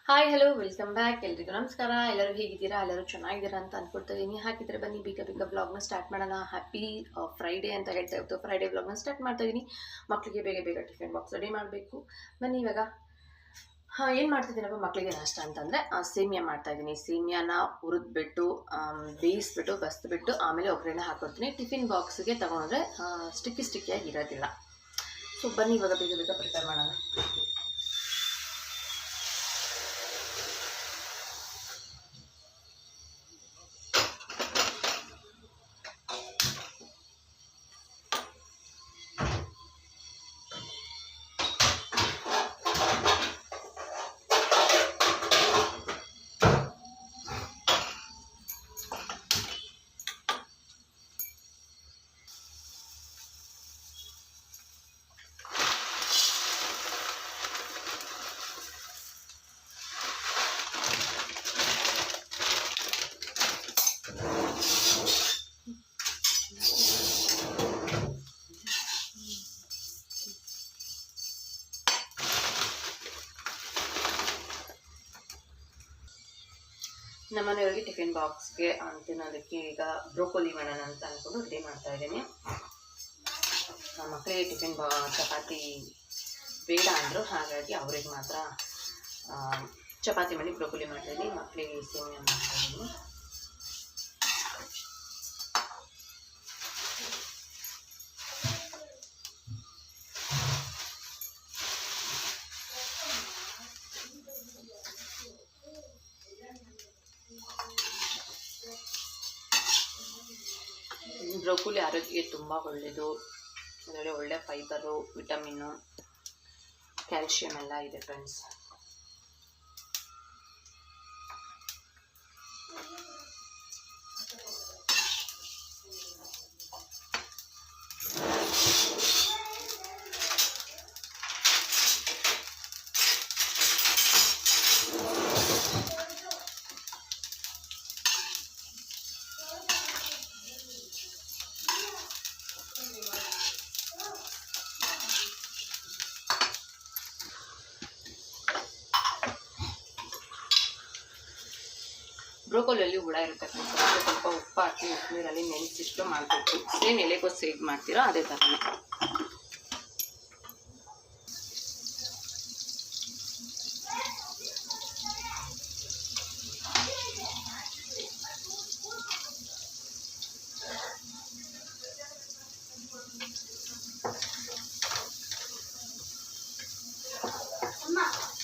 Hi hello welcome back. ಎಲ್ರಿಗೂ ನಮಸ್ಕಾರ. ಎಲ್ಲರೂ ಹೇಗಿದ್ದೀರಾ? ಎಲ್ಲರೂ ಚೆನ್ನಾಗಿದ್ದೀರಾ ಅಂತ ಅನ್ಕೊಳ್ತಾ ಇದ್ದೀನಿ. ಹಾಗಿದ್ರೆ ಬನ್ನಿ ಬೇಗ ಬೇಗ ಬ್ಲಾಗ್ನ ಸ್ಟಾರ್ಟ್ ಮಾಡೋಣ. ಹ್ಯಾಪಿ ಫ್ರೈಡೇ ಅಂತ ಹೇಳ್ತಾ ಇತ್ತು. ಫ್ರೈಡೇ ಬ್ಲಾಗ್ನ ಸ್ಟಾರ್ಟ್ ಮಾಡ್ತಾ ಇದ್ದೀನಿ. ಮಕ್ಕಳಿಗೆ ಬೇಗ ಬೇಗ ಟಿಫಿನ್ ಬಾಕ್ಸ್ ರೆಡಿ ಮಾಡಬೇಕು. ಬನ್ನಿ ಇವಾಗ ಏನು ಮಾಡ್ತಿದ್ದೀನಪ್ಪ ಮಕ್ಕಳಿಗೆ ನಾಷ್ಟ ಅಂತಂದರೆ ಸೇಮಿಯಾ ಮಾಡ್ತಾಯಿದ್ದೀನಿ. ಸೇಮಿಯಾನ ಹುರಿದ್ಬಿಟ್ಟು ಬೇಯಿಸ್ಬಿಟ್ಟು ಬಸ್ಬಿಟ್ಟು ಆಮೇಲೆ ಒಗ್ಗರಣೆ ಹಾಕೊಡ್ತೀನಿ. ಟಿಫಿನ್ ಬಾಕ್ಸ್ಗೆ ತೊಗೊಂಡ್ರೆ ಸ್ಟಿಕ್ಕಿಯಾಗಿ ಇರೋದಿಲ್ಲ. ಸೊ ಬನ್ನಿ ಇವಾಗ ಬೇಗ ಬೇಗ ಪ್ರಿಪೇರ್ ಮಾಡೋಣ. ನಮ್ಮನೆಯವ್ರಿಗೆ ಟಿಫಿನ್ ಬಾಕ್ಸ್ಗೆ ತಿನ್ನೋದಕ್ಕೆ ಈಗ ಬ್ರೋಕೋಲಿ ಮಾಡೋಣ ಅಂತ ಅಂದ್ಕೊಂಡು ರೆಡಿ ಮಾಡ್ತಾ ಇದ್ದೀನಿ. ನಮ್ಮ ಮಕ್ಕಳಿಗೆ ಚಪಾತಿ ಬೇಡ ಅಂದರು, ಹಾಗಾಗಿ ಅವ್ರಿಗೆ ಮಾತ್ರ ಚಪಾತಿ ಮಾಡಿ ಬ್ರೋಕೋಲಿ ಮಾಡ್ತಾಯಿದ್ದೀನಿ. ಮಕ್ಕಳಿಗೆ ಸೇಮಿಯಾ ಮಾಡ್ತಾಯಿದ್ದೀನಿ. ಬ್ರೋಕೋಲಿ ಆರೋಗ್ಯಕ್ಕೆ ತುಂಬ ಒಳ್ಳೆಯದು. ಅದರಲ್ಲಿ ಒಳ್ಳೆ ಫೈಬರು, ವಿಟಮಿನ್ನು, ಕ್ಯಾಲ್ಶಿಯಂ ಎಲ್ಲ ಇದೆ ಫ್ರೆಂಡ್ಸ್. ಬ್ರೋಕೋಲಿಯಲ್ಲಿ ಹುಳ ಇರುತ್ತೆ, ಸ್ವಲ್ಪ ಉಪ್ಪು ಹಾಕಿ ನೀರಲ್ಲಿ ನೆನೆಸಿಟ್ಟು ಮಾಡಬೇಕು. ಸೇಮ್ ಎಲೆಕೋಸು ಹೇಗೆ ಮಾಡ್ತೀರೋ ಅದೇ ಥರನೇ.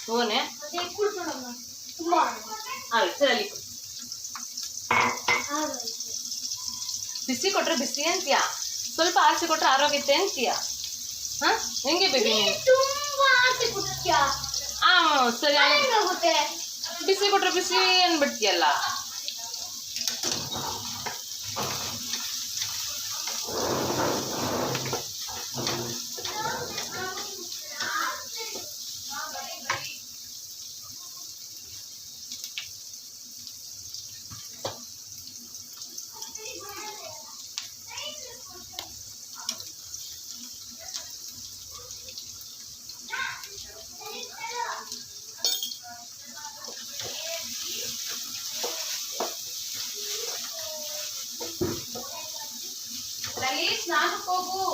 ಹೋನೆ ಸರಿ, ಬಿಸಿ ಕೊಟ್ರೆ ಬಿಸಿ ಅಂತೀಯ, ಸ್ವಲ್ಪ ಆಸೆ ಕೊಟ್ರೆ ಆರೋಗ್ಯತೆ ಅಂತೀಯ. ಹೆಂಗೆ ಬೇಬಿ ಸರಿ, ಬಿಸಿ ಕೊಟ್ರೆ ಬಿಸಿ ಅನ್ಬಿಡ್ತೀಯಲ್ಲ. ಸ್ನಾನಕ್ಕೆ ಹೋಗು.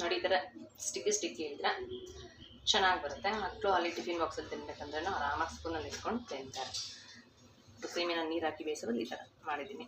ನೋಡಿ, ಈ ಥರ ಸ್ಟಿಕ್ಕಿ ಇದ್ರೆ ಚೆನ್ನಾಗಿ ಬರುತ್ತೆ. ಮಕ್ಕಳು ಅಲ್ಲಿ ಟಿಫಿನ್ ಬಾಕ್ಸಲ್ಲಿ ತಿನ್ಬೇಕಂದ್ರೆ ಆರಾಮಾಗಿ ಸ್ಪೂನಲ್ಲಿ ಇಟ್ಕೊಂಡು ತಿಂತಾರೆ. ಸೇಮಿನ ನೀರು ಹಾಕಿ ಬೇಯಿಸೋದು ಈ ಥರ ಮಾಡಿದ್ದೀನಿ.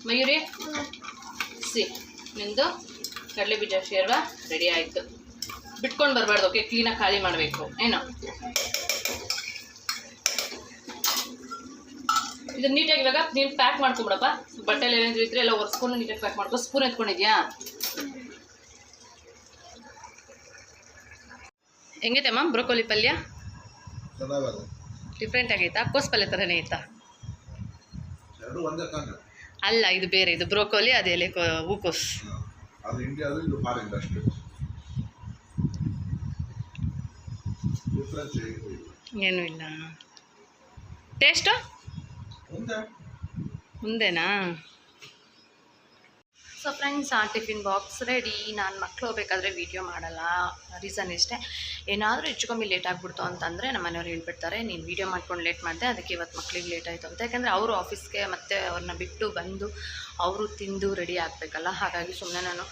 ಮಯೂರಿ ನಿಮ್ಮದು ಕಡಲೆ ಬೀಜ ಶೇರ್ವ ರೆಡಿ ಆಯಿತು. ಬಿಟ್ಕೊಂಡು ಬರಬಾರ್ದು, ಓಕೆ? ಕ್ಲೀನಾಗಿ ಖಾಲಿ ಮಾಡಬೇಕು ಏನೋ. ಇದು ನೀಟಾಗಿ ಇವಾಗ ನೀನು ಪ್ಯಾಕ್ ಮಾಡ್ಕೊಂಬಿಡಪ್ಪ. ಬಟ್ಟೆಲಿ ಏನಾದರೂ ಇದ್ರೆ ಎಲ್ಲ ಒರೆಸ್ಕೊಂಡು ನೀಟಾಗಿ ಪ್ಯಾಕ್ ಮಾಡ್ಕೊ. ಸ್ಪೂನ್ ಎತ್ಕೊಂಡಿದ್ಯಾ? ಹೆಂಗೈತೆ ಅಮ್ಮ ಬ್ರೋಕೋಲಿ ಪಲ್ಯ? ಡಿಫ್ರೆಂಟ್ ಆಗೈತಾ? ಕೋಸ್ ಪಲ್ಯ ಥರನೇ ಐತಾ? ಅಲ್ಲ, ಇದು ಬೇರೆ. ಇದು ಬ್ರೋಕೋಲಿ, ಅದೆಲೆ ಹೂಕೋಸ್. ಏನೂ ಇಲ್ಲ. ಟೇಸ್ಟು ಮುಂದೆನಾ? ಸೊ ಫ್ರೆಂಡ್ಸ್, ಆ ಟಿಫಿನ್ ಬಾಕ್ಸ್ ರೆಡಿ. ನಾನು ಮಕ್ಳು ಹೋಗ್ಬೇಕಾದ್ರೆ ವೀಡಿಯೋ ಮಾಡಲ್ಲ. ರೀಸನ್ ಇಷ್ಟೇ, ಏನಾದರೂ ಹೆಚ್ಚು ಕಮ್ಮಿ ಲೇಟ್ ಆಗಿಬಿಡ್ತು ಅಂತಂದರೆ ನಮ್ಮ ಮನೆಯವ್ರು ಹೇಳ್ಬಿಡ್ತಾರೆ, ನೀನು ವೀಡಿಯೋ ಮಾಡ್ಕೊಂಡು ಲೇಟ್ ಮಾಡಿದೆ, ಅದಕ್ಕೆ ಇವತ್ತು ಮಕ್ಳಿಗೆ ಲೇಟ್ ಆಯಿತು ಅಂತ. ಯಾಕೆಂದರೆ ಅವರು ಆಫೀಸ್ಗೆ ಮತ್ತು ಅವ್ರನ್ನ ಬಿಟ್ಟು ಬಂದು ಅವರು ತಿಂದು ರೆಡಿ ಆಗಬೇಕಲ್ಲ. ಹಾಗಾಗಿ ಸುಮ್ಮನೆ ನಾನು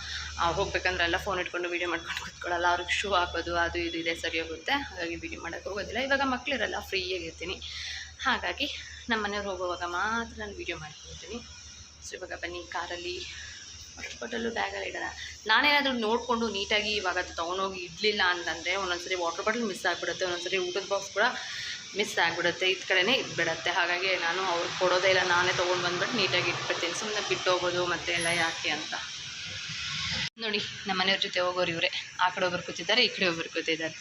ಹೋಗ್ಬೇಕಂದ್ರೆ ಎಲ್ಲ ಫೋನ್ ಇಟ್ಕೊಂಡು ವೀಡಿಯೋ ಮಾಡ್ಕೊಂಡು ಕೂತ್ಕೊಳ್ಳಲ್ಲ. ಅವ್ರಿಗೆ ಶೂ ಹಾಕೋದು ಅದು ಇದು ಇದೆ, ಸರಿ ಹೋಗುತ್ತೆ. ಹಾಗಾಗಿ ವೀಡಿಯೋ ಮಾಡೋಕ್ಕೆ ಹೋಗೋದಿಲ್ಲ. ಇವಾಗ ಮಕ್ಕಳಿರಲ್ಲ, ಫ್ರೀಯಾಗಿರ್ತೀನಿ. ಹಾಗಾಗಿ ನಮ್ಮ ಮನೆಯವ್ರು ಹೋಗುವಾಗ ಮಾತ್ರ ನಾನು ವೀಡಿಯೋ ಮಾಡ್ಕೊಳ್ತೀನಿ. ಸೊ ಇವಾಗ ಬನ್ನಿ, ಕಾರಲ್ಲಿ ವಾಟರ್ ಬಾಟಲು ಬ್ಯಾಗಲ್ಲಿ ಇಡೋಣ. ನಾನೇನಾದರೂ ನೋಡಿಕೊಂಡು ನೀಟಾಗಿ ಇವಾಗ ಅದು ತೊಗೊಂಡೋಗಿ ಇಡಲಿಲ್ಲ ಅಂತಂದರೆ ಒಂದೊಂದ್ಸರಿ ವಾಟರ್ ಬಾಟಲ್ ಮಿಸ್ ಆಗಿಬಿಡುತ್ತೆ, ಒಂದೊಂದ್ಸರಿ ಊಟದ ಬಾಕ್ಸ್ ಕೂಡ ಮಿಸ್ ಆಗಿಬಿಡುತ್ತೆ, ಇದು ಕಡೆನೇ ಇಟ್ಬಿಡುತ್ತೆ. ಹಾಗಾಗಿ ನಾನು ಅವ್ರಿಗೆ ಕೊಡೋದೇ ಇಲ್ಲ, ನಾನೇ ತೊಗೊಂಡು ಬಂದ್ಬಿಟ್ಟು ನೀಟಾಗಿ ಇಟ್ಬಿಡ್ತೀನಿ. ಸುಮ್ಮನೆ ಬಿಟ್ಟು ಹೋಗೋದು ಮತ್ತು ಎಲ್ಲ ಯಾಕೆ ಅಂತ. ನೋಡಿ, ನಮ್ಮ ಮನೆಯವ್ರ ಜೊತೆ ಹೋಗೋರು ಇವರೇ. ಆ ಕಡೆ ಒಬ್ಬರು ಕೂತಿದ್ದಾರೆ, ಈ ಕಡೆ ಒಬ್ಬರು ಕೂತಿದ್ದಾರೆ.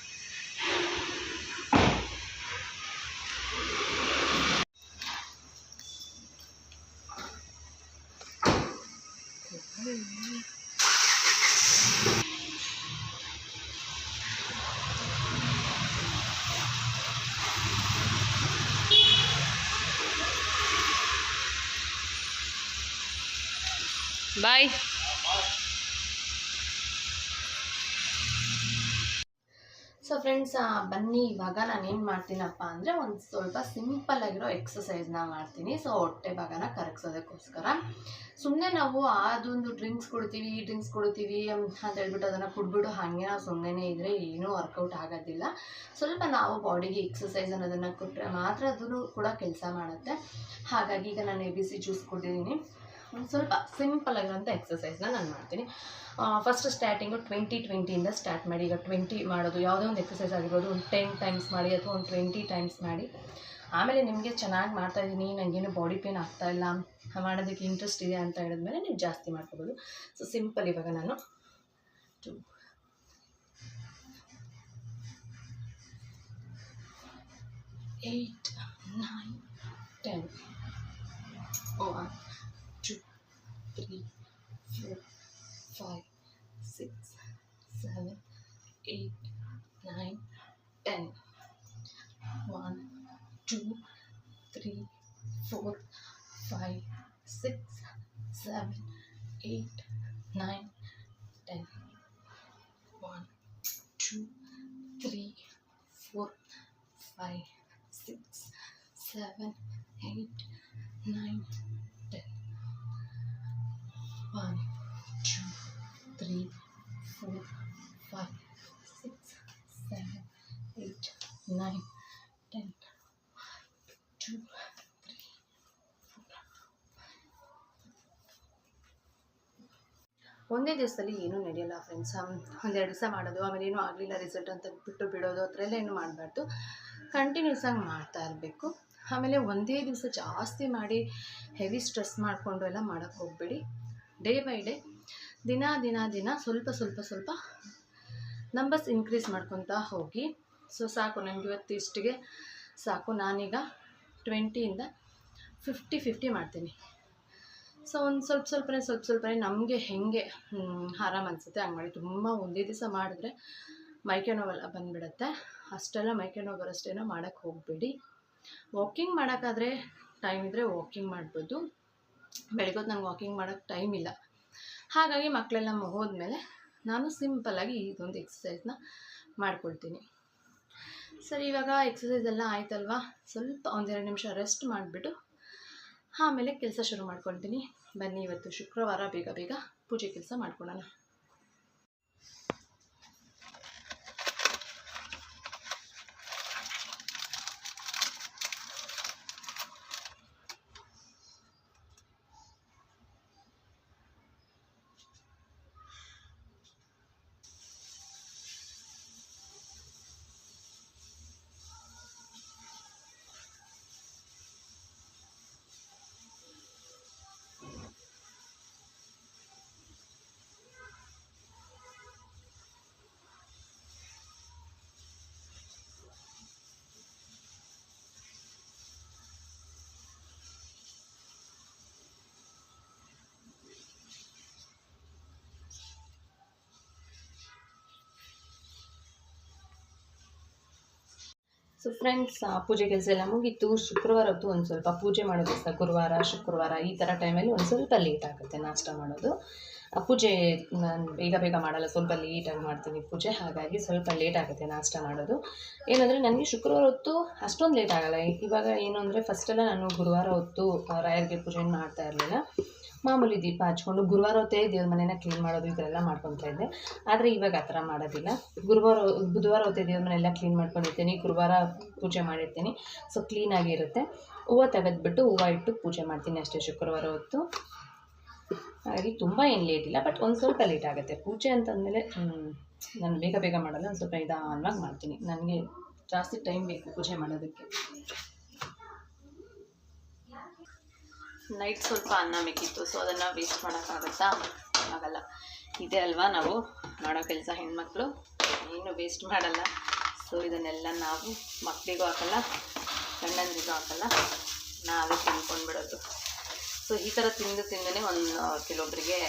ಬಾಯ್. ಸೊ ಫ್ರೆಂಡ್ಸ್, ಬನ್ನಿ ಇವಾಗ ನಾನೇನು ಮಾಡ್ತೀನಪ್ಪ ಅಂದರೆ ಒಂದು ಸ್ವಲ್ಪ ಸಿಂಪಲ್ಲಾಗಿರೋ ಎಕ್ಸಸೈಸ್ನ ಮಾಡ್ತೀನಿ. ಸೊ ಹೊಟ್ಟೆ ಭಾಗನ ಕರಗಿಸೋದಕ್ಕೋಸ್ಕರ ಸುಮ್ಮನೆ ನಾವು ಅದೊಂದು ಡ್ರಿಂಕ್ಸ್ ಕೊಡ್ತೀವಿ ಅಂತ ಹೇಳ್ಬಿಟ್ಟು ಅದನ್ನು ಕುಡ್ಬಿಟ್ಟು ಹಾಗೆ ನಾವು ಸುಮ್ಮನೆ ಇದ್ದರೆ ಏನೂ ವರ್ಕೌಟ್ ಆಗೋದಿಲ್ಲ. ಸ್ವಲ್ಪ ನಾವು ಬಾಡಿಗೆ ಎಕ್ಸಸೈಸ್ ಅನ್ನೋದನ್ನು ಕೊಟ್ಟರೆ ಮಾತ್ರ ಅದೂ ಕೂಡ ಕೆಲಸ ಮಾಡುತ್ತೆ. ಹಾಗಾಗಿ ಈಗ ನಾನು ABC ಜ್ಯೂಸ್ ಕುಡಿದಿದ್ದೀನಿ. ಒಂದು ಸ್ವಲ್ಪ ಸಿಂಪಲ್ಲಾಗಿರೋಂಥ ಎಕ್ಸಸೈಸ್ನ ನಾನು ಮಾಡ್ತೀನಿ. ಫಸ್ಟ್ ಸ್ಟಾರ್ಟಿಂಗು 20-20ಇಂದ ಸ್ಟಾರ್ಟ್ ಮಾಡಿ. ಈಗ 20 ಮಾಡೋದು, ಯಾವುದೇ ಒಂದು ಎಕ್ಸಸೈಸ್ ಆಗಿರ್ಬೋದು, ಒಂದು 10 ಟೈಮ್ಸ್ ಮಾಡಿ ಅಥವಾ ಒಂದು 20 ಟೈಮ್ಸ್ ಮಾಡಿ. ಆಮೇಲೆ ನಿಮಗೆ ಚೆನ್ನಾಗಿ ಮಾಡ್ತಾಯಿದ್ದೀನಿ, ನನಗೇನು ಬಾಡಿ ಪೇನ್ ಆಗ್ತಾಯಿಲ್ಲ, ಮಾಡೋದಕ್ಕೆ ಇಂಟ್ರೆಸ್ಟ್ ಇದೆ ಅಂತ ಹೇಳಿದ್ಮೇಲೆ ನೀವು ಜಾಸ್ತಿ ಮಾಡ್ಕೋಬೋದು. ಸೊ ಸಿಂಪಲ್ ಇವಾಗ ನಾನು 2 8 9 10 1 2 3 4 5 6 7 8 9 10 1 2 3 4 5 6 7 8 9 10 1 2 3 4 5 6 7 8 9 10 1 2 3 4 5 6 7 8 9 10 2 3 4. ಒಂದೇ ದಿವಸದಲ್ಲಿ ಏನೂ ನಡೆಯಲ್ಲ ಫ್ರೆಂಡ್ಸ್. ಒಂದೆರಡು ದಿವಸ ಮಾಡೋದು, ಆಮೇಲೆ ಏನೂ ಆಗಲಿಲ್ಲ ರಿಸಲ್ಟ್ ಅಂತ ಬಿಟ್ಟು ಬಿಡೋದು, ಆ ಥರ ಎಲ್ಲ ಏನೂ ಮಾಡಬಾರ್ದು. ಕಂಟಿನ್ಯೂಸ್ ಆಗಿ ಮಾಡ್ತಾ ಇರಬೇಕು. ಆಮೇಲೆ ಒಂದೇ ದಿವಸ ಜಾಸ್ತಿ ಮಾಡಿ ಹೆವಿ ಸ್ಟ್ರೆಸ್ ಮಾಡಿಕೊಂಡು ಎಲ್ಲ ಮಾಡೋಕ್ಕೆ ಹೋಗಬೇಡಿ. ಡೇ ಬೈ ಡೇ, ದಿನ ಸ್ವಲ್ಪ ನಂಬರ್ಸ್ ಇನ್ಕ್ರೀಸ್ ಮಾಡ್ಕೊತಾ ಹೋಗಿ. ಸೊ ಸಾಕು, ನನಗೆ ಇವತ್ತು ಇಷ್ಟಿಗೆ ಸಾಕು. ನಾನೀಗ 20ಇಂದ 50-50 ಮಾಡ್ತೀನಿ. ಸೊ ಒಂದು ಸ್ವಲ್ಪನೇ ನಮಗೆ ಹೇಗೆ ಆರಾಮ ಅನಿಸುತ್ತೆ ಹಂಗೆ ಮಾಡಿ. ತುಂಬ ಒಂದೇ ದಿವಸ ಮಾಡಿದ್ರೆ ಮೈಕೈ ನೋವೆಲ್ಲ ಬಂದುಬಿಡುತ್ತೆ. ಅಷ್ಟೆಲ್ಲ ಮೈಕೈ ನೋವು ಬರೋಷ್ಟೇನೋ ಮಾಡೋಕ್ಕೆ ಹೋಗಬೇಡಿ. ವಾಕಿಂಗ್ ಮಾಡೋಕ್ಕಾದ್ರೆ ಟೈಮ್ ಇದ್ದರೆ ವಾಕಿಂಗ್ ಮಾಡ್ಬೋದು. ಬೆಳಗ್ಗೆ ನಂಗೆ ವಾಕಿಂಗ್ ಮಾಡೋಕ್ಕೆ ಟೈಮ್ ಇಲ್ಲ. ಹಾಗಾಗಿ ಮಕ್ಕಳೆಲ್ಲ ಹೋದ್ಮೇಲೆ ನಾನು ಸಿಂಪಲ್ಲಾಗಿ ಇದೊಂದು ಎಕ್ಸಸೈಸ್ನ ಮಾಡ್ಕೊಳ್ತೀನಿ. ಸರಿ, ಇವಾಗ ಎಕ್ಸಸೈಸ್ ಎಲ್ಲ ಆಯ್ತಲ್ವಾ, ಸ್ವಲ್ಪ 1-2 ನಿಮಿಷ ರೆಸ್ಟ್ ಮಾಡಿಬಿಟ್ಟು ಆಮೇಲೆ ಕೆಲಸ ಶುರು ಮಾಡ್ಕೊಳ್ತೀನಿ. ಬನ್ನಿ, ಇವತ್ತು ಶುಕ್ರವಾರ ಬೇಗ ಪೂಜೆ ಕೆಲಸ ಮಾಡ್ಕೊಳ್ಳೋಣ. ಸೊ ಫ್ರೆಂಡ್ಸ್, ಪೂಜೆ ಕೆಲಸ ಎಲ್ಲ ಮುಗೀತು. ಶುಕ್ರವಾರ ಹೊತ್ತು ಒಂದು ಸ್ವಲ್ಪ ಪೂಜೆ ಮಾಡೋದು ಇಷ್ಟ. ಗುರುವಾರ, ಶುಕ್ರವಾರ ಈ ಥರ ಟೈಮಲ್ಲಿ ಒಂದು ಸ್ವಲ್ಪ ಲೇಟ್ ಆಗುತ್ತೆ ನಾಷ್ಟ ಮಾಡೋದು. ಪೂಜೆ ನಾನು ಬೇಗ ಮಾಡಲ್ಲ, ಸ್ವಲ್ಪ ಲೇಟಾಗಿ ಮಾಡ್ತೀನಿ ಪೂಜೆ. ಹಾಗಾಗಿ ಸ್ವಲ್ಪ ಲೇಟ್ ಆಗುತ್ತೆ ನಾಷ್ಟ ಮಾಡೋದು. ಏನಂದರೆ ನನಗೆ ಶುಕ್ರವಾರ ಹೊತ್ತು ಅಷ್ಟೊಂದು ಲೇಟ್ ಆಗೋಲ್ಲ. ಇವಾಗ ಏನು ಅಂದರೆ ಫಸ್ಟೆಲ್ಲ ನಾನು ಗುರುವಾರ ಹೊತ್ತು ರಾಯರಿಗೆ ಪೂಜೆ ಮಾಡ್ತಾ ಇರಲಿಲ್ಲ. ಮಾಮೂಲಿ ದೀಪ ಹಚ್ಕೊಂಡು ಗುರುವಾರ ಹೊತ್ತೇ ದೇವ್ರ ಮನೆನ ಕ್ಲೀನ್ ಮಾಡೋದು ಇದೆಲ್ಲ ಮಾಡ್ಕೊತಾ ಇದ್ದೆ. ಆದರೆ ಇವಾಗ ಆ ಥರ ಮಾಡೋದಿಲ್ಲ. ಬುಧವಾರ ಹೊತ್ತೇ ದೇವ್ರ ಮನೆಯೆಲ್ಲ ಕ್ಲೀನ್ ಮಾಡ್ಕೊಂಡಿರ್ತೀನಿ. ಗುರುವಾರ ಪೂಜೆ ಮಾಡಿರ್ತೀನಿ. ಸೊ ಕ್ಲೀನಾಗಿರುತ್ತೆ. ಹೂವು ತೆಗೆದ್ಬಿಟ್ಟು ಹೂವು ಇಟ್ಟು ಪೂಜೆ ಮಾಡ್ತೀನಿ ಅಷ್ಟೇ ಶುಕ್ರವಾರ ಹೊತ್ತು. ಹಾಗಾಗಿ ತುಂಬ ಏನು ಲೇಟ್ ಇಲ್ಲ, ಬಟ್ ಒಂದು ಸ್ವಲ್ಪ ಲೇಟ್ ಆಗುತ್ತೆ. ಪೂಜೆ ಅಂತಂದಮೇಲೆ ನಾನು ಬೇಗ ಮಾಡಲ್ಲ, ಒಂದು ಸ್ವಲ್ಪ ನಿಧಾನವಾಗಿ ಮಾಡ್ತೀನಿ. ನನಗೆ ಜಾಸ್ತಿ ಟೈಮ್ ಬೇಕು ಪೂಜೆ ಮಾಡೋದಕ್ಕೆ. ನೈಟ್ ಸ್ವಲ್ಪ ಅನ್ನ ಬೇಕಿತ್ತು, ಸೊ ಅದನ್ನು ವೇಸ್ಟ್ ಮಾಡೋಕ್ಕಾಗತ್ತಾ? ಆಗಲ್ಲ. ಇದೆ ಅಲ್ವಾ ನಾವು ಮಾಡೋ ಕೆಲಸ, ಹೆಣ್ಮಕ್ಳು ಏನು ವೇಸ್ಟ್ ಮಾಡಲ್ಲ. ಸೊ ಇದನ್ನೆಲ್ಲ ನಾವು ಮಕ್ಕಳಿಗೂ ಹಾಕಲ್ಲ, ಗಂಡಂದ್ರಿಗೂ ಹಾಕಲ್ಲ, ನಾವೇ ತಿನ್ಕೊಂಡ್ಬಿಡೋದು. ಸೊ ಈ ಥರ ತಿಂದೇ ಕೆಲವೊಬ್ಬರಿಗೆ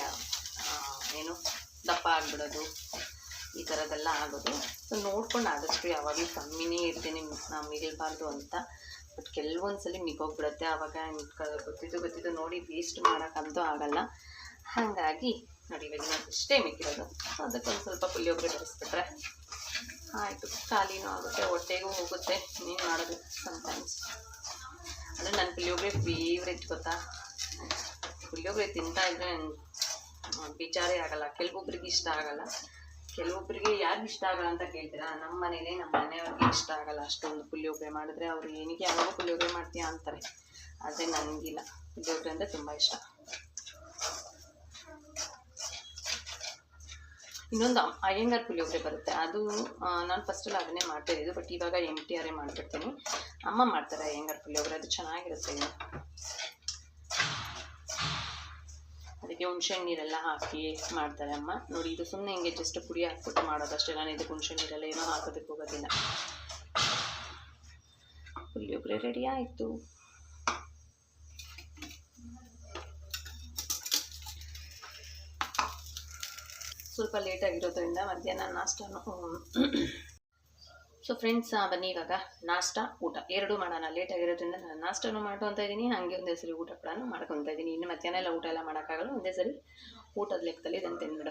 ಏನು ದಪ್ಪ ಆಗಿಬಿಡೋದು, ಈ ಥರದ್ದೆಲ್ಲ ಆಗೋದು. ಸೊ ನೋಡ್ಕೊಂಡು ಆದಷ್ಟು ಯಾವಾಗಲೂ ಕಮ್ಮಿನೇ ಇರ್ತೀನಿ, ನಾವು ಮಿಗಲ್ಬಾರ್ದು ಅಂತ. ಬಟ್ ಕೆಲವೊಂದು ಸಲ ಮಿಗೋಗ್ಬಿಡುತ್ತೆ. ಆವಾಗ ಗೊತ್ತಿದ್ದು ನೋಡಿ ವೇಸ್ಟ್ ಮಾಡೋಕ್ಕಂತೂ ಆಗಲ್ಲ. ಹಾಗಾಗಿ ನೋಡಿ, ಇವಾಗ ಇಷ್ಟೇ ಮಿಕ್ಕಿರೋದು. ಅದಕ್ಕೊಂದು ಸ್ವಲ್ಪ ಪುಳಿಯೋಗರೆ ಬೆರೆಸ್ಬಿಟ್ರೆ ಆಯಿತು. ಖಾಲಿನೂ ಆಗುತ್ತೆ, ಹೊಟ್ಟೆಗೂ ಹೋಗುತ್ತೆ. ಇನ್ನೇನು ಮಾಡೋದು ಸಮ್ಟೈಮ್ಸ್. ಅಂದರೆ ನನ್ನ ಪುಳಿಯೋಗರೆ ಫೇವ್ರೆಟ್ ಗೊತ್ತಾ. ಪುಳಿಯೋಗರೆ ತಿಂತಾಯಿದ್ರೆ ಬೇಜಾರೇ ಆಗಲ್ಲ. ಕೆಲವೊಬ್ರಿಗೆ ಇಷ್ಟ ಆಗಲ್ಲ, ಕೆಲವೊಬ್ಬರಿಗೆ ಯಾರು ಇಷ್ಟ ಆಗಲ್ಲ ಅಂತ ಕೇಳ್ತೀರಾ? ನಮ್ಮ ಮನೆಯವ್ರಿಗೆ ಇಷ್ಟ ಆಗಲ್ಲ ಅಷ್ಟೊಂದು ಪುಳಿಯೋಗರೆ ಮಾಡಿದ್ರೆ. ಅವರು ಏನಕ್ಕೆ ಯಾವಾಗ ಪುಳಿಯೋಗರೆ ಮಾಡ್ತೀಯಾ ಅಂತಾರೆ. ಆದರೆ ನನಗಿಲ್ಲ, ಪುಳಿಯೋಗರೆ ಅಂದರೆ ತುಂಬ ಇಷ್ಟ. ಇನ್ನೊಂದು ಅಯ್ಯಂಗಾರ್ ಪುಳಿಯೋಗರೆ ಬರುತ್ತೆ, ಅದು ನಾನು ಫಸ್ಟಲ್ಲಿ ಅದನ್ನೇ ಮಾಡ್ತಾಯಿದ್ದು. ಬಟ್ ಇವಾಗ MTR ಮಾಡಿಬಿಡ್ತೀನಿ. ಅಮ್ಮ ಮಾಡ್ತಾರೆ ಅಯ್ಯಂಗಾರ್ ಪುಳಿಯೋಗರೆ, ಅದು ಚೆನ್ನಾಗಿರುತ್ತೆ. ಅದಕ್ಕೆ ಹುಣಸೆ ನೀರೆಲ್ಲ ಹಾಕಿ ಮಾಡ್ತಾರೆ ಅಮ್ಮ. ನೋಡಿ, ಇದು ಸುಮ್ಮನೆ ಹಿಂಗೆ ಜಸ್ಟ್ ಪುಡಿ ಹಾಕ್ಬಿಟ್ಟು ಮಾಡೋದಷ್ಟೇ. ನಾನು ಇದಕ್ಕೆ ಹುಣಸೆ ನೀರೆಲ್ಲ ಏನೋ ಹಾಕೋದಕ್ಕೆ ಹೋಗೋದಿಲ್ಲ. ಪುಳಿಯೋಗರೆ ರೆಡಿ ಆಯಿತು. ಸ್ವಲ್ಪ ಲೇಟಾಗಿರೋದ್ರಿಂದ ಮಧ್ಯಾಹ್ನ ನಾಷ್ಟನೂ. ಸೊ ಫ್ರೆಂಡ್ಸ್, ಬನ್ನಿ ಇವಾಗ ನಾಷ್ಟ ಊಟ ಎರಡೂ ಮಾಡೋಣ. ಲೇಟಾಗಿರೋದ್ರಿಂದ ನಾನು ನಾಷ್ಟನೂ ಮಾಡ್ಕೊತಾ ಇದ್ದೀನಿ, ಹಾಗೆ ಒಂದೇ ಸರಿ ಊಟ ಕೂಡ ಮಾಡ್ಕೊತಾ ಇದ್ದೀನಿ. ಇನ್ನು ಮಧ್ಯಾಹ್ನ ಎಲ್ಲ ಊಟ ಎಲ್ಲ ಮಾಡೋಕ್ಕಾಗಲ್ಲ, ಒಂದೇ ಸರಿ ಊಟದ ಲೆಕ್ಕದಲ್ಲಿ ಇದನ್ನು ತಿಂದ್ಬಿಡ್ತೀನಿ.